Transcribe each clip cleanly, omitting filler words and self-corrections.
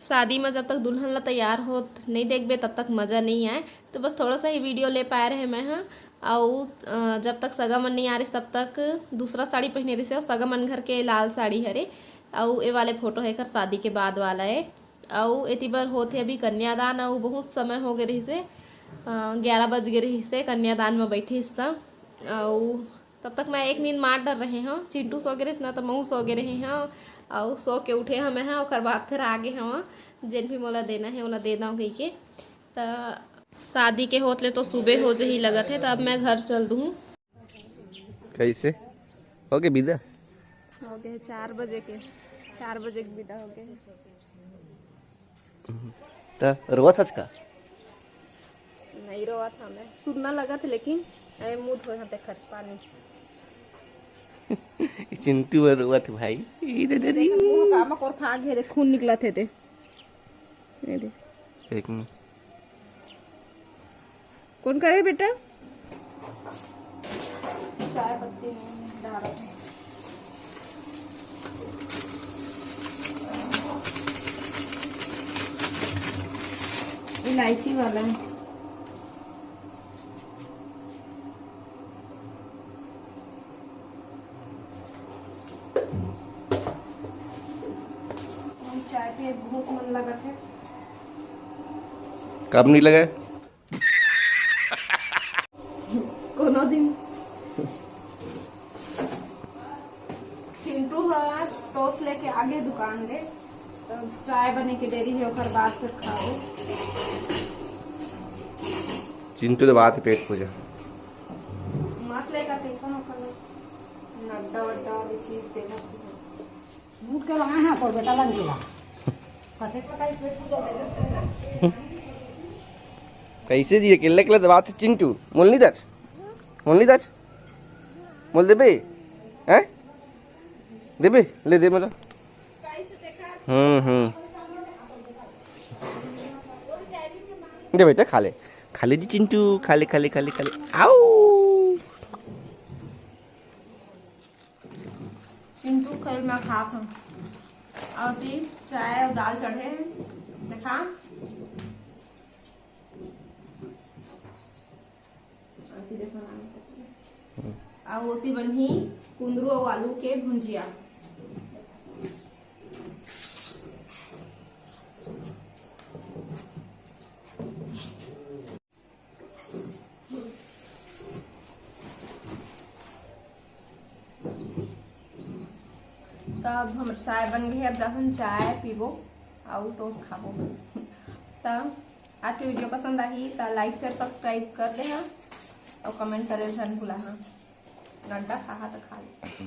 शादी में जब तक दुल्हन ला तैयार हो नहीं देखबे तब तक मज़ा नहीं आए। तो बस थोड़ा सा ही वीडियो ले पाए रहे मैं हाँ। और जब तक सगा मन नहीं आ रही तब तक दूसरा साड़ी पहने रही से, और सगा मन घर के लाल साड़ी हरे। और ये वाले फोटो है कर शादी के बाद वाला है। और एती बार होते अभी कन्यादान, और बहुत समय हो गए रही से 11 बज गए रही से कन्यादान में बैठी तब। और तब तक मैं एक नींद मार डर रहे हाँ। चिंटू सो गए ना तो महू सो गए रहे हाँ। और सो के उठे हमें हाँ, और बाद फिर आगे हाँ जिन भी मोला देना है ओला दे दाऊँ कही के। तो शादी के होतले तो सुबह हो जही लगत है, तब मैं घर चल दूँ। कैसे हो गए विदा? हो गए 4 बजे के, 4 बजे के विदा हो गए। तो रोवा था का? नहीं रोवा था, मैं सुनना लगा था लेकिन मुँह धोए हाथे खर्च पानी। चिंटू रोवा थे भाई। मुँह कामक और फाग है, खून निकला थे ते। एक मिनट कौन करे बेटा? चाय पत्ती में डाल रहे हैं। इलायची वाला है। चाय पे बहुत मन लगा था। कब नहीं लगा? कोनो दिन चिंटू है टोस्ट लेके आगे दुकान दे, तो चाय बने की देरी है और बाद फिर खाओ। चिंटू तो बात पेट पूजा मत लेकर टिफिन होकर नड्डा वड्डा वाली चीज देना। दूध के लगा है पर बेटा लग गया पते पता ही पेट पूजा दे। कैसे दिए केले केले दबाते चिंटू मोल नहीं दच मोल देबे हैं देबे ले दे मला। दे बेटा खा ले जी चिंटू खा ले आओ। चिंटू कल मैं खा था और ती चाय और दाल चढ़े देखा। और होती बनी कुंदरू और आलू के भुंजिया। तब हम चाय बन गई है, अब हम चाय पीबो और टोस्ट खाबो। तब आज की वीडियो पसंद आई तो लाइक शेयर सब्सक्राइब कर दे हाँ, और कमेंट करे जन भूला हाँ। घंटा खा तो खा ले।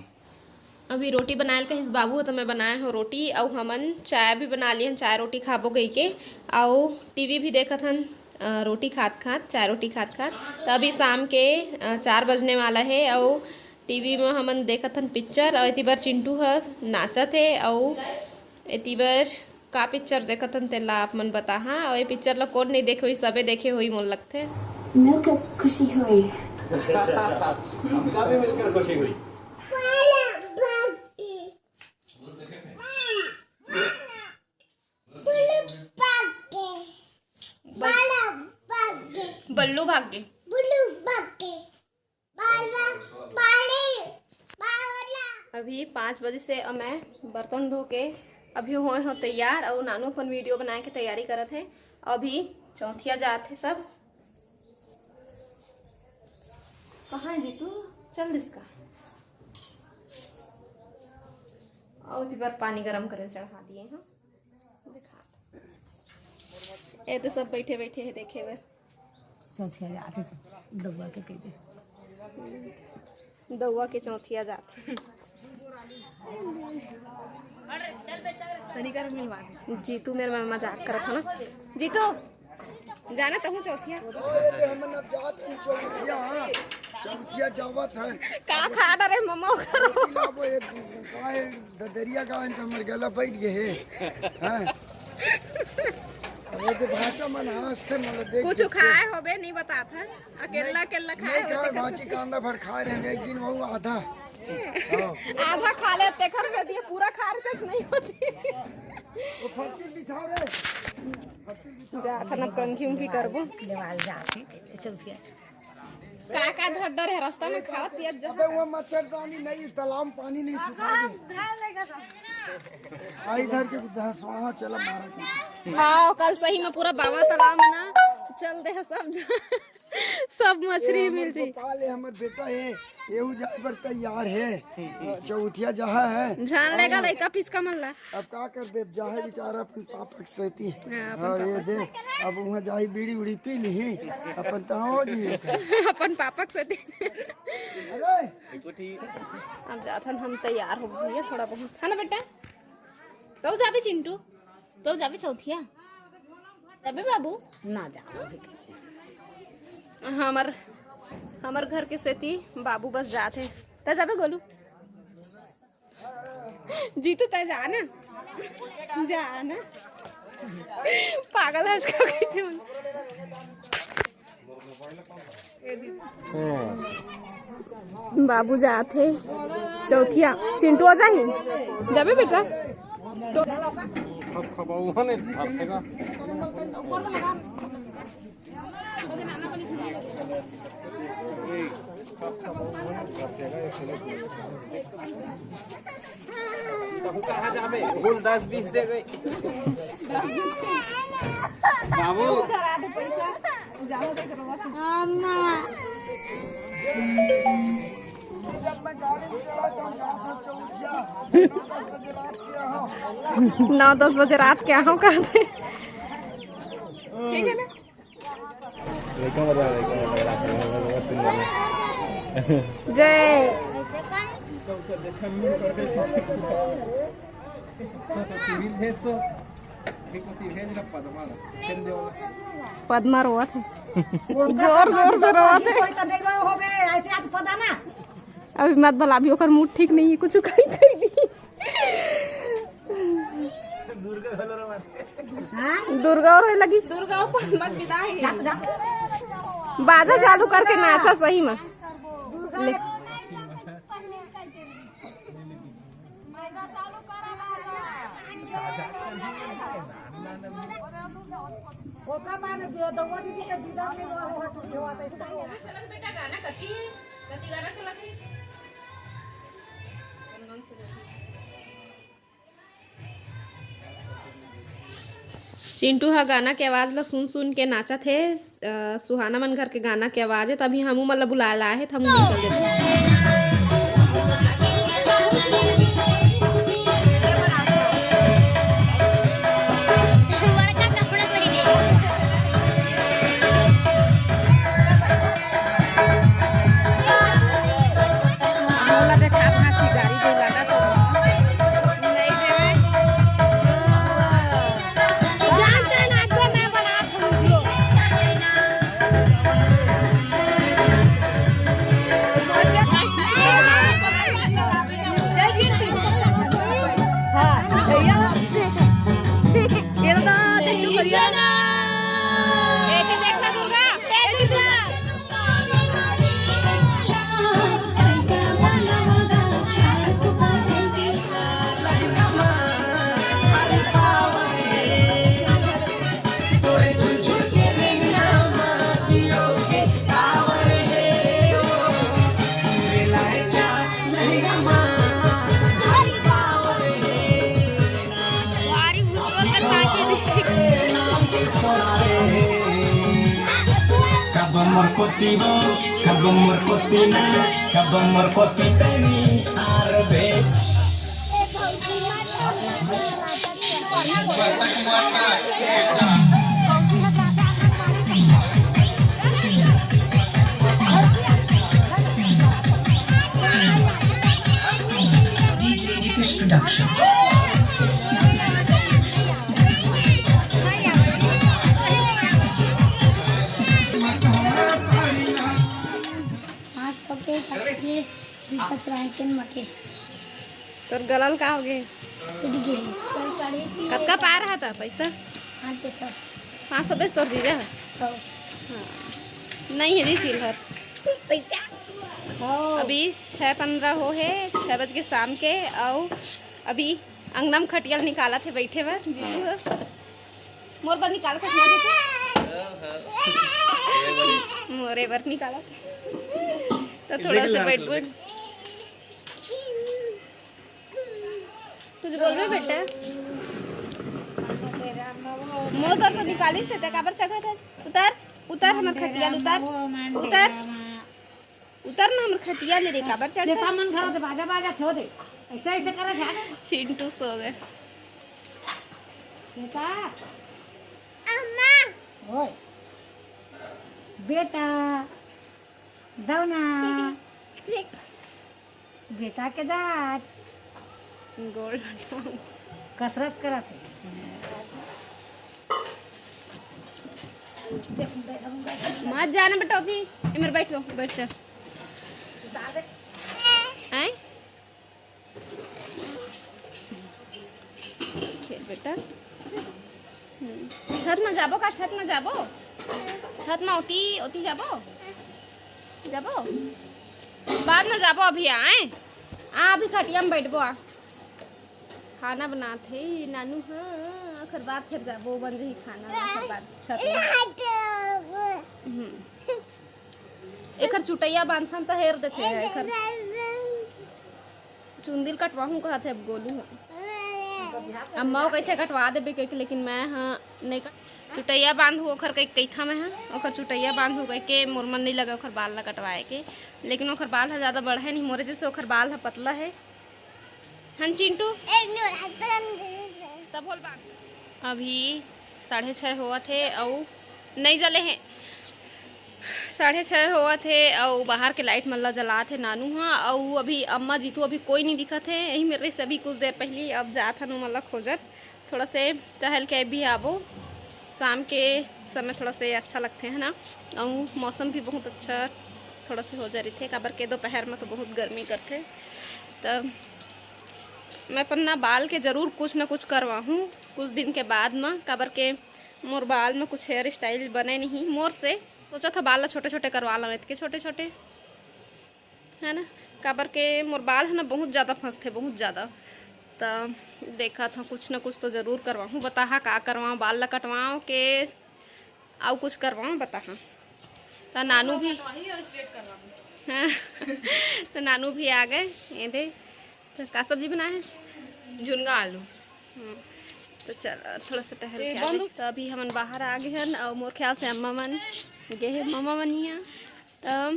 अभी रोटी बनाए का हिस बाबू तो मैं बनाए हो रोटी, और हमन चाय भी बना लिए, चाय रोटी खाबो गई के। और टीवी भी देखत हन रोटी खात चाय रोटी खात। तो अभी शाम के 4 बजने वाला है, और टीवी में हमन देखत हन पिक्चर। और इतनी बार चिंटू है नाचत है, और इतनी बार का पिक्चर देखत हन तेला आप मन बता हाँ। और ये पिक्चर ला कौन नहीं देखे हुई, सबे देखे हुई मोल लगते। मिलकर खुशी हुई। हमका भी मिलकर खुशी हुई। बल्लू भाग्य अभी 5 बजे से मैं बर्तन धो के अभी हुए हो तैयार, और नानू अपन वीडियो बनाए के तैयारी करत है। अभी चौथिया जात है सब। कहाँ है जीतू? चल इसका। और इसी बार पानी गरम करे चढ़ा दिए हैं। दिखा ये तो सब बैठे बैठे है देखे बर। चौथिया जाते दवा के कह दे दवा के चौथिया जाते जीतू मेरे में मजाक करत है ना। जीतू जाना तो हूँ चौथिया का खा डरे मम्मा दरिया का हमर गला बैठ गए हैं। भाषा मन हंसते मतलब कुछ खाए होबे नहीं बता था अकेला अकेला खाए होबे भाजी कांदा भर खा रहे हैं। एक दिन वो आधा खा लेते खर से दिए पूरा खा रहे नहीं होती। वो फर्स्ट बिछाओ रे। जा खाना कंघी उंघी करबो देवाल जाके चलती है। का धड्डर है रास्ता में खाओ पियत जा। अबे वो मच्छरदानी नहीं, तालाब में पानी नहीं सुखा दे। आई इधर के वहाँ चला मारा के। हाँ कल सही में पूरा बाबा तालाब में ना चल दे सब मछली मिल जाई। पाले हमर बेटा है एहू जाए पर तैयार है। चौथिया जहा है जान लेगा लड़का पिचका मल्ला। अब का कर दे जाहे बेचारा अपन पापा के सहती। हाँ, हाँ ये दे अब वहाँ जाही बीड़ी उड़ी पी ली अपन तो हो जी अपन पापा से दे। अरे अब जाथन हम तैयार हो गए थोड़ा बहुत है ना बेटा। तो जाबे चिंटू तो जाबे चौथिया तबे बाबू ना जा हमर घर के सेती बाबू बस जाते त जाबे गोलू जीतू त जाना पागल है इसका कहते हैं। बाबू जाते चौथिया चिंटू आ जाही जाबे बेटा कहाँ जाबे बोल 10-20 दे गई बाबू। जब मैं गाड़ी में चला जाऊँ चौथिया 9-10 बजे रात के आहूँ कहाँ से ठीक है ना। जय पद्मा रोवत है जोर जोर से रोवत है। अभी मत बला अभी ओकर मूड ठीक नहीं है कुछ कहीं कही दी। दुर्गा और लगी दुर्गा मत विदाई बाजा चालू करके नाचा सही में ले। चिंटू हा गाना के आवाज ला सुन सुन के नाचा थे। सुहाना मन घर के गाना के आवाज है तभी हमू मतलब बुला ला है हम नहीं चल गए। Kabum merkotina, kabum merkoti teni arbe. DJ Fish Production. तोर गलल का हो गए कतका पा रहा था पैसा 500 तोर दीजिए नहीं है दी चिल्हर पैसा अभी 6:15 हो है 6 बज के शाम के और अभी अंगना में खटिया निकाला थे बैठे हुए जीजू है मोर पर निकाल खटिया देते मोरे पर निकाला तो थोड़ा सा बैठ तुझे बोल रहे बेटा मोर पर तो निकाली से ते काबर चढ़ा था उतर उतर हमर खटिया उतर उतर उतर ना हमर खटिया ले रे काबर चढ़ा देखा मन खड़ा दे बाजा बाजा थो दे ऐसा ऐसे करे थे चिंटू सो गए सीता अम्मा ओए बेटा दौना बेटा के दांत गोल्ड कसरत करत है मत जाना बेटा की इमर बैठ जा बैठ जा आए खेल बेटा छत में जाबो का छत में जाबो छत में ओती ओती जाबो जाबो बाद में जाबो अभी आए अभी खटिया में बैठबो आ खाना बनाते नानू हाँ आखिर बाद फिर जाबो बन रही खाना आखिर बाद छत में एकर चुटैया बांधन तो हेर देते है एकर चुंदिल कटवाहूँ कहत है गोलू अम्मा कहते कटवा देबे के लेकिन मैं हाँ नहीं चुटैया बांधू ओखर के कैथा में है ओखर चुटैया बांधू कह के मोर मन नहीं लगे ओखर बाल ला कटवाए के लेकिन ओखर बाल है ज़्यादा बढ़े नहीं मोरे जैसे ओखर बाल है पतला है हाँ चिंटू तब बोल बात अभी 6:30 हुआ थे और नहीं जले हैं 6:30 हुआ थे और बाहर के लाइट मल्ला जला थे नानू हाँ और अभी अम्मा जीतू अभी कोई नहीं दिखा थे यही मेरे से अभी कुछ देर पहले अब जा था नु मल्ला खोजत थोड़ा से टहल के भी आबो शाम के समय थोड़ा से अच्छा लगते हैं ना और मौसम भी बहुत अच्छा थोड़ा से हो जा रही थे काबर के दोपहर में तो बहुत गर्मी करते तो मैं पन्ना बाल के ज़रूर कुछ ना कुछ करवाऊँ कुछ दिन के बाद में काबर के मोर बाल में कुछ हेयर स्टाइल बने नहीं मोर से सोचा था बाल छोटे छोटे करवा लो इतने छोटे छोटे है ना काबर के मोर बाल है ना बहुत ज़्यादा फंसते बहुत ज़्यादा तो देखा था कुछ ना कुछ तो ज़रूर करवाऊँ बता का करवाऊँ बाल ला कटवाऊँ के आओ कुछ करवाऊँ बता तो नानू भी हाँ तो नानू भी आ गए ये दे तो का सब्जी बनाए हैं झुनगा आलू तो चल थोड़ा सा टहल के तो अभी हम बाहर आ गए हैं और मोर ख्याल से अम्मा मन गए हैं मम्मा मनिया तो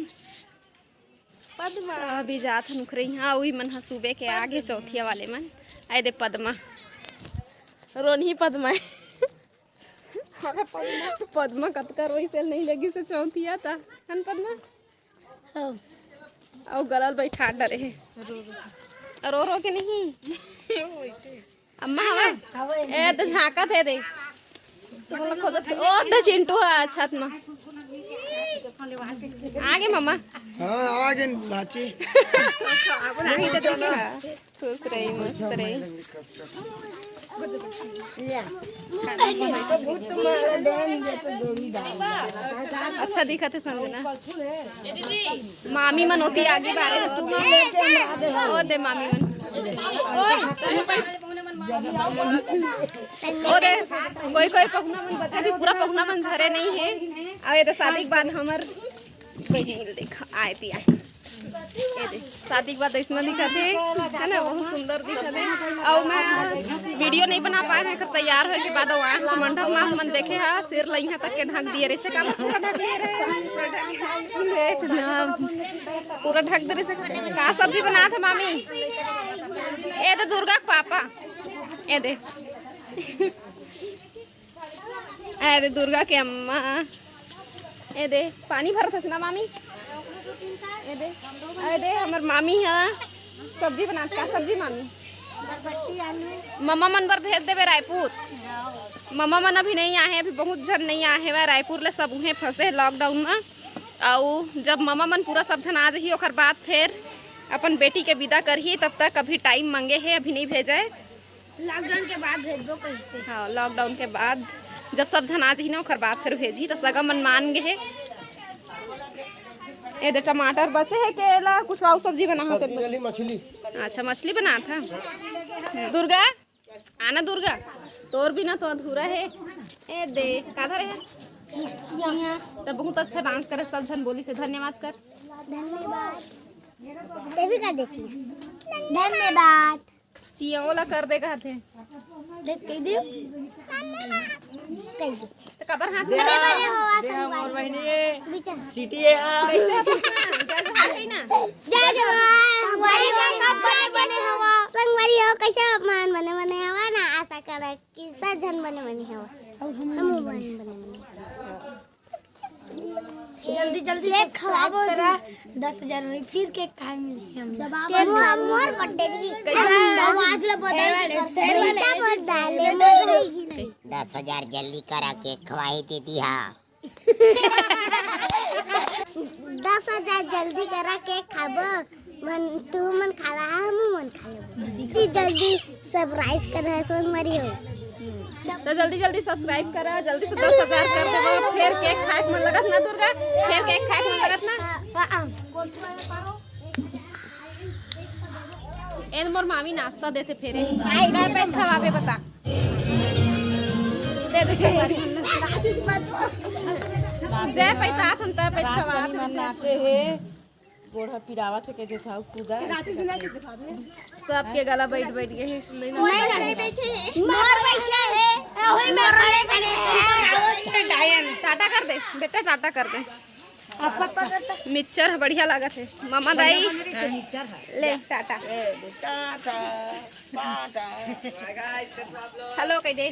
पद्मा अभी जात नुखरे यहाँ वही मन हाँ सुबह के आगे चौथिया वाले मन आए दे पद्मा रोनी पद्मा पद्मा कतका रोई से नहीं लगी से चौथिया था हन पद्मा और गलल बैठा डरे है रो रो के नहीं अम्मा हवा ए तो झाका थे दे तो बोला खुद ओ तो चिंटू है छत में आगे मम्मा हाँ आगे नाची खुश रही मस्त रही अच्छा दिखा थे समझना मामी मन होती आगे बारे ओ दे मामी मन ओ दे कोई कोई पहुना मन बचा भी पूरा पहुना मन झरे नहीं है अब ये तो शादी के बाद हमर देखा आए थी आए शादी के बाद ऐसा दिखा थे है ना बहुत सुंदर दिखा थे और मैं वीडियो नहीं बना पाए हैं तैयार होने के बाद मंडप में मन देखे है सिर लई है तक के ढक दिए रहे से काम पूरा ढक दिए रहे पूरा ढक दे रहे का सब्जी बना था मामी ए तो दुर्गा के पापा ए दे दुर्गा के अम्मा ए दे पानी भरत है ना मामी ए दे हमार मामी है सब्जी बनाते का सब्जी मामी मम्मा मन पर भेज देवे रायपुर मम्मा मन अभी नहीं आए हैं अभी बहुत जन नहीं आए हैं रायपुर ले सब उहें फंसे लॉकडाउन में और जब मम्मा मन पूरा सब जन आ जाही ओकर बाद फिर अपन बेटी के विदा करही तब तक अभी टाइम मांगे है अभी नहीं भेजे लॉकडाउन के बाद भेजबो कैसे हाँ लॉकडाउन के बाद जब सब जन आ जाही ना ओकर बाद फिर भेजी तो सगा मन मान गए ये दे टमाटर बचे है केला कुछ और सब्जी बना होते मछली अच्छा मछली बना था दुर्गा आना दुर्गा, तोर भी ना तो अधूरा है। ए दे काधर है तो बहुत अच्छा डांस करे, सब जन बोली से धन्यवाद कर। धन्यवाद। ते भी कर देती धन्यवाद। चिया वाला कर दे कहते देख कह दे कह दे तो कबर हाथ में बड़े बड़े हो संगवारी बहनी बीच सिटी है कैसे है ना जय जवान संगवारी सब बने बने हवा संगवारी हो कैसे अपमान बने बने हवा ना आशा करे कि सब जन बने बने हवा हम बने बने जल्दी जल्दी केक खवाबो 10,000 होई फिर केक खाए मिली हम मोर बर्थडे दी आवाज ला बता पैसा पर डाले मोर 10,000 जल्दी करा केक खवाई दे दिया 10,000 जल्दी करा केक खाबो मन तू मन खाला हम मन खाले जल्दी सरप्राइज कर है संगवारी हो तो जल्दी जल्दी सब्सक्राइब करा, जल्दी से 10,000 कर देबो, फिर केक खाए मन लगत ना दुर्गा, फिर केक खाए मन लगत ना। एन मोर मामी नाश्ता देते फेरे काय पे खवाबे बता दे दे हमारी जय पैसा थनता पे खवा नाचे है गोड़ा पिरावा थे के देखा कूदा सबके गला बैठ बैठ गए नहीं बैठे मोर बैठे है ओही मोर रे बने टाटा कर दे बेटा, टाटा कर दे। मिक्सचर बढ़िया लागत है मामा दाई ले टाटा हेलो कह दे